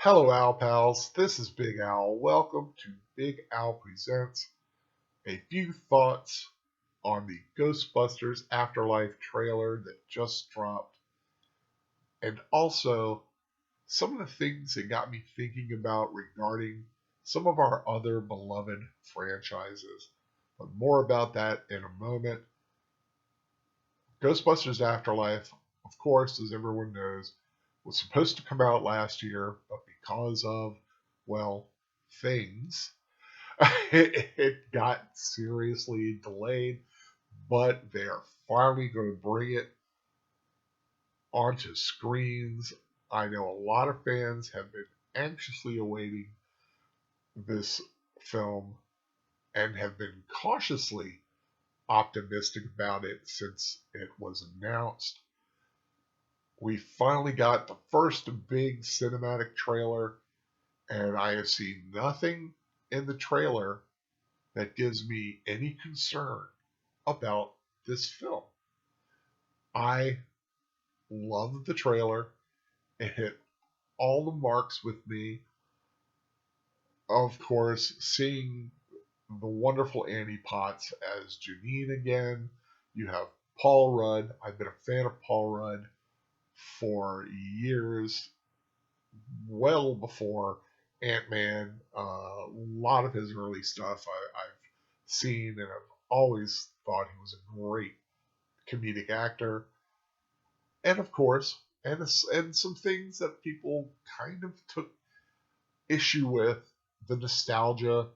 Hello, Al Pals. This is Big Al. Welcome to Big Al Presents a few thoughts on the Ghostbusters Afterlife trailer that just dropped, and also some of the things that got me thinking about regarding some of our other beloved franchises. But more about that in a moment. Ghostbusters Afterlife, of course, as everyone knows, was supposed to come out last year, but because of, well, things, it got seriously delayed. But they are finally going to bring it onto screens. I know a lot of fans have been anxiously awaiting this film and have been cautiously optimistic about it since it was announced. We finally got the first big cinematic trailer, and I have seen nothing in the trailer that gives me any concern about this film. I loved the trailer. It hit all the marks with me. Of course, seeing the wonderful Annie Potts as Janine again. You have Paul Rudd. I've been a fan of Paul Rudd for years, well before Ant-Man. A lot of his early stuff I've seen, and I've always thought he was a great comedic actor. And of course, and some things that people kind of took issue with, the nostalgia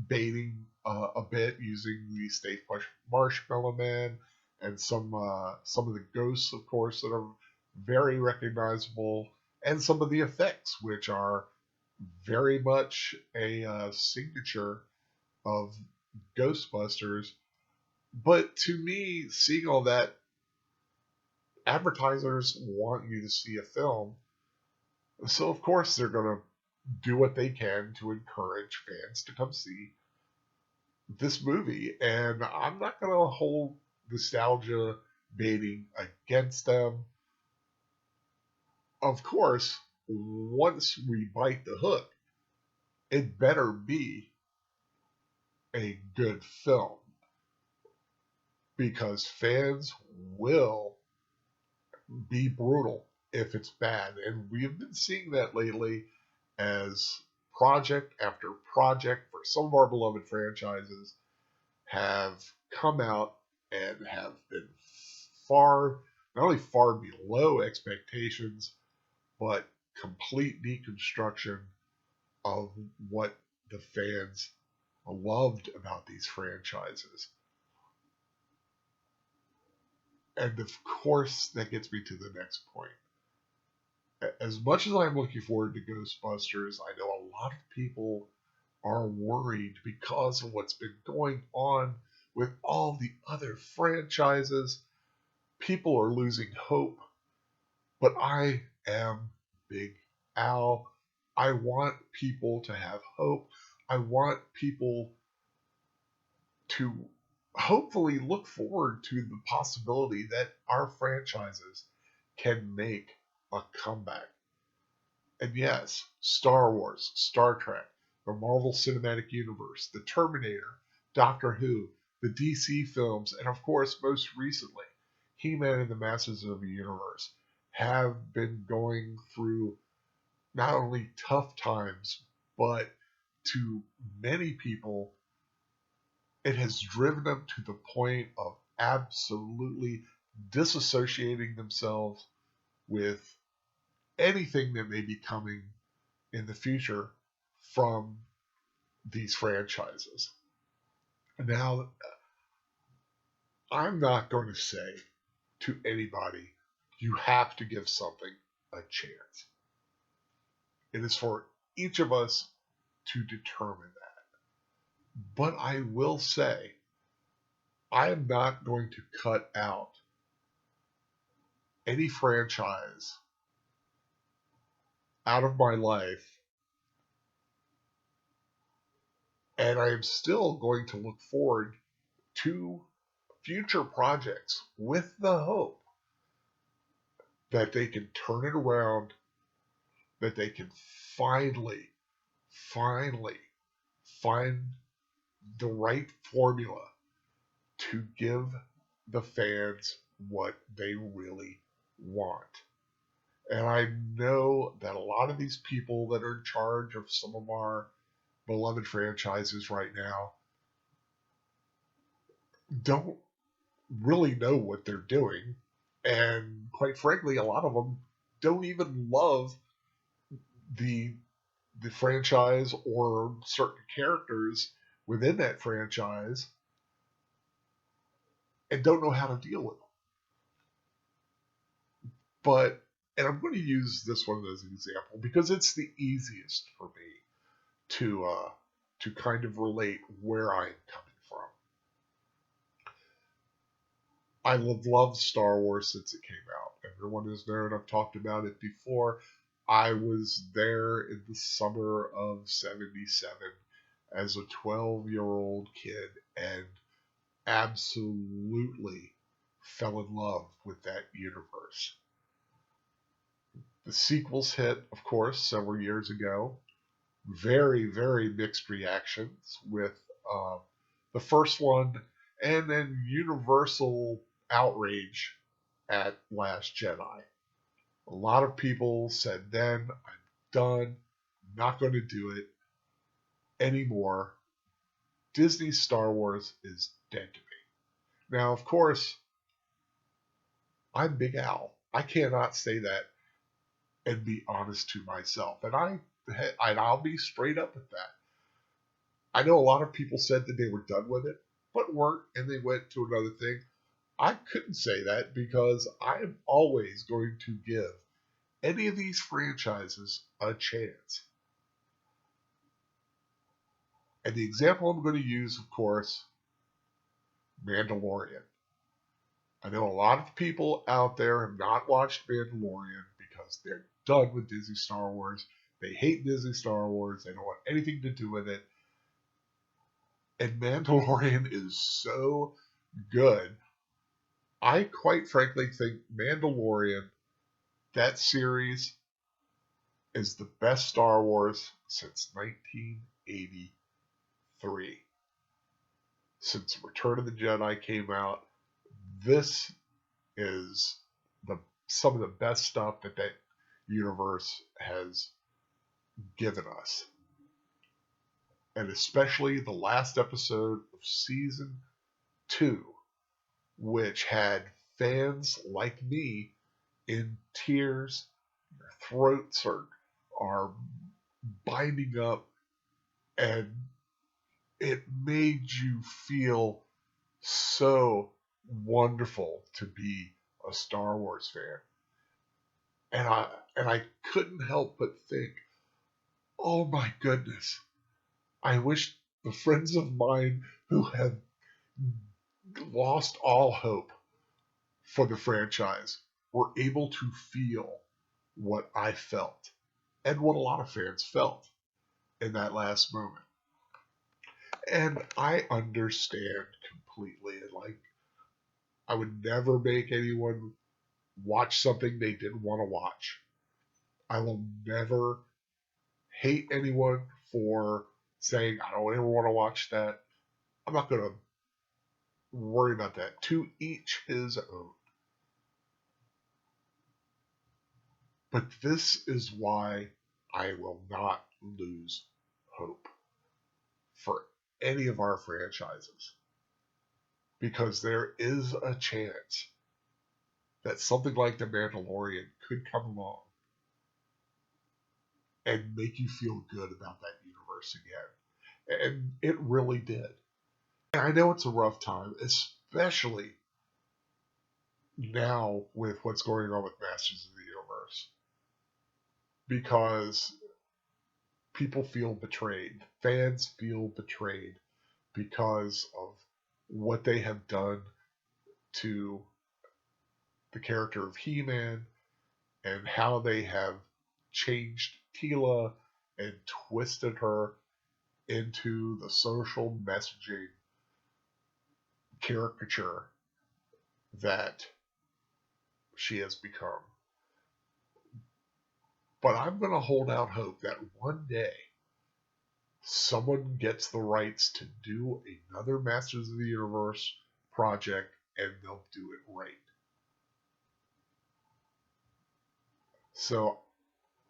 baiting a bit using the Stay Marshmallow Man and some of the ghosts, of course, that are very recognizable, and some of the effects, which are very much a signature of Ghostbusters. But to me, seeing all that, advertisers want you to see a film, so of course they're going to do what they can to encourage fans to come see this movie. And I'm not going to hold nostalgia baiting against them. Of course, once we bite the hook, it better be a good film, because fans will be brutal if it's bad. And we've been seeing that lately as project after project for some of our beloved franchises have come out and have been not only far below expectations, but complete deconstruction of what the fans loved about these franchises. And of course, that gets me to the next point. As much as I'm looking forward to Ghostbusters, I know a lot of people are worried because of what's been going on with all the other franchises. People are losing hope, but I am Big Al. I want people to have hope. I want people to hopefully look forward to the possibility that our franchises can make a comeback. And yes, Star Wars, Star Trek, the Marvel Cinematic Universe, the Terminator, Doctor Who, the DC films, and of course, most recently, He-Man and the Masters of the Universe have been going through not only tough times, but to many people, it has driven them to the point of absolutely disassociating themselves with anything that may be coming in the future from these franchises. Now, I'm not going to say to anybody, you have to give something a chance. It is for each of us to determine that. But I will say, I am not going to cut out any franchise out of my life, and I am still going to look forward to future projects with the hope that they can turn it around that they can finally, finally find the right formula to give the fans what they really want. And I know that a lot of these people that are in charge of some of our beloved franchises right now don't really know what they're doing. And quite frankly, a lot of them don't even love the the franchise or certain characters within that franchise and don't know how to deal with them. But and I'm going to use this one as an example because it's the easiest for me to kind of relate where I'm coming from. I have loved Star Wars since it came out. Everyone has known I've talked about it before. I was there in the summer of '77 as a 12-year-old kid and absolutely fell in love with that universe. The sequels hit, of course, several years ago. Very, very mixed reactions with the first one, and then universal outrage at Last Jedi. A lot of people said then, I'm done, not going to do it anymore. Disney's Star Wars is dead to me. Now, of course, I'm Big Al. I cannot say that and be honest to myself. And I'll be straight up with that. I know a lot of people said that they were done with it, but weren't, and they went to another thing. I couldn't say that because I am always going to give any of these franchises a chance. And the example I'm going to use, of course, Mandalorian. I know a lot of people out there have not watched Mandalorian because they're done with Disney Star Wars. They hate Disney Star Wars. They don't want anything to do with it. And Mandalorian is so good. I quite frankly think Mandalorian, that series, is the best Star Wars since 1983. Since Return of the Jedi came out, this is some of the best stuff that universe has given us. And especially the last episode of season 2, which had fans like me in tears. Their throats are binding up, and it made you feel so wonderful to be a Star Wars fan. And I couldn't help but think, oh my goodness, I wish the friends of mine who have lost all hope for the franchise were able to feel what I felt and what a lot of fans felt in that last moment. And I understand completely. Like, I would never make anyone watch something they didn't want to watch. I will never hate anyone for saying, I don't ever want to watch that. I'm not going to worry about that. To each his own. But this is why I will not lose hope for any of our franchises. Because there is a chance that something like The Mandalorian could come along and make you feel good about that universe again. And it really did. And I know it's a rough time, especially now with what's going on with Masters of the Universe. Because people feel betrayed. Fans feel betrayed because of what they have done to the character of He-Man and how they have changed Teela and twisted her into the social messaging caricature that she has become. But I'm going to hold out hope that one day someone gets the rights to do another Masters of the Universe project and they'll do it right. So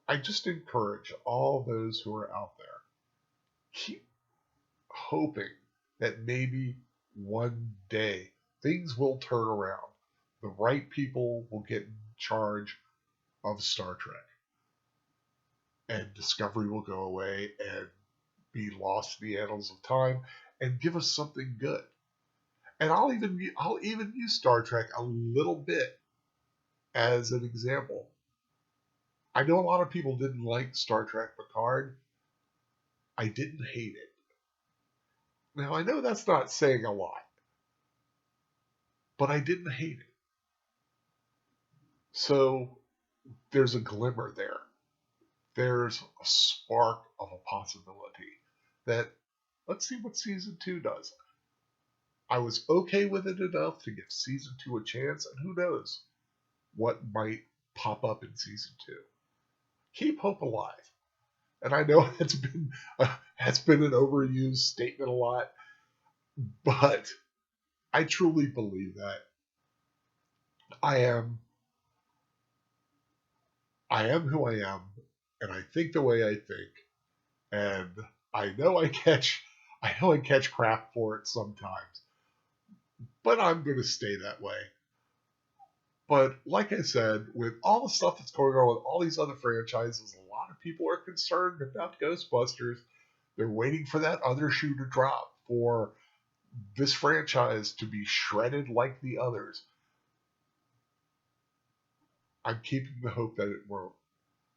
I just encourage all those who are out there, keep hoping that maybe one day things will turn around. The right people will get in charge of Star Trek, and Discovery will go away and be lost in the annals of time and give us something good. And I'll even use Star Trek a little bit as an example. I know a lot of people didn't like Star Trek Picard. I didn't hate it. Now I know that's not saying a lot, but I didn't hate it. So there's a glimmer there. There's a spark of a possibility that let's see what season 2 does. I was okay with it enough to give season 2 a chance, and who knows what might pop up in season 2. Keep hope alive. And I know that's been an overused statement a lot, but I truly believe that I am who I am, and I think the way I think, and I know I catch crap for it sometimes, but I'm going to stay that way. But like I said, with all the stuff that's going on with all these other franchises, a lot of people are concerned about Ghostbusters. They're waiting for that other shoe to drop, for this franchise to be shredded like the others. I'm keeping the hope that it won't.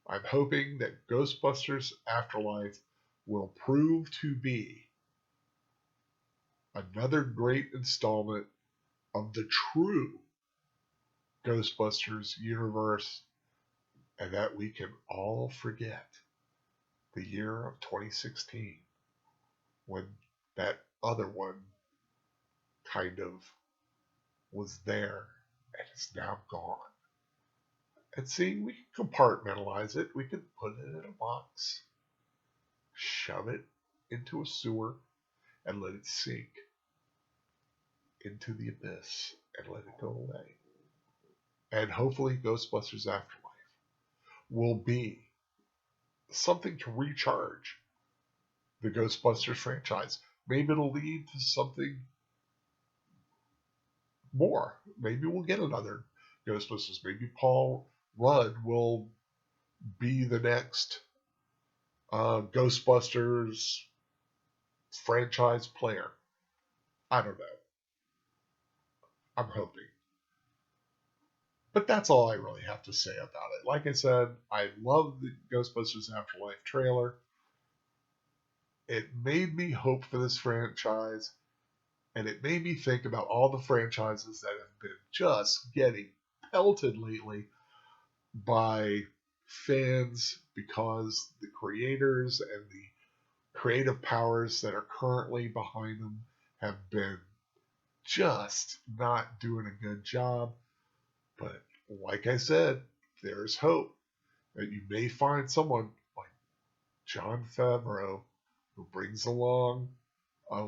I'm hoping that Ghostbusters Afterlife will prove to be another great installment of the true Ghostbusters universe, and that we can all forget the year of 2016 when that other one kind of was there and is now gone. And see, we can compartmentalize it. We can put it in a box, shove it into a sewer, and let it sink into the abyss and let it go away. And hopefully Ghostbusters Afterlife will be something to recharge the Ghostbusters franchise. Maybe it'll lead to something more. Maybe we'll get another Ghostbusters. Maybe Paul Rudd will be the next Ghostbusters franchise player. I don't know. I'm hoping. But that's all I really have to say about it. Like I said, I love the Ghostbusters Afterlife trailer. It made me hope for this franchise, and it made me think about all the franchises that have been just getting pelted lately by fans because the creators and the creative powers that are currently behind them have been just not doing a good job. But like I said, there's hope that you may find someone like Jon Favreau who brings along a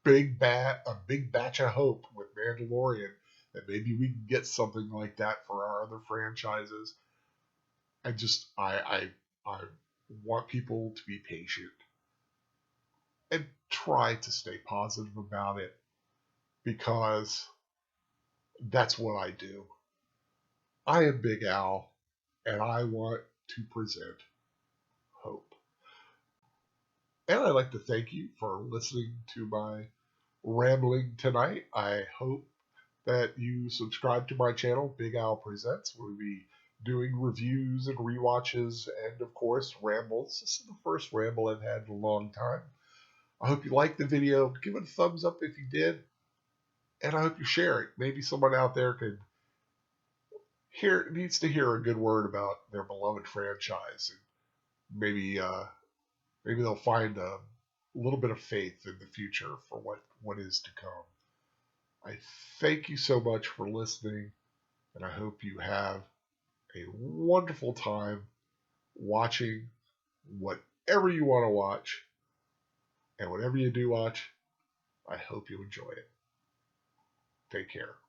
big batch of hope with Mandalorian, that maybe we can get something like that for our other franchises. I want people to be patient and try to stay positive about it, because that's what I do. I am Big Al, and I want to present hope. And I'd like to thank you for listening to my rambling tonight. I hope that you subscribe to my channel, Big Al Presents. We'll be doing reviews and rewatches and, of course, rambles. This is the first ramble I've had in a long time. I hope you liked the video. Give it a thumbs up if you did. And I hope you share it. Maybe someone out there needs to hear a good word about their beloved franchise. And maybe they'll find a little bit of faith in the future for what is to come. I thank you so much for listening, and I hope you have a wonderful time watching whatever you want to watch. And whatever you do watch, I hope you enjoy it. Take care.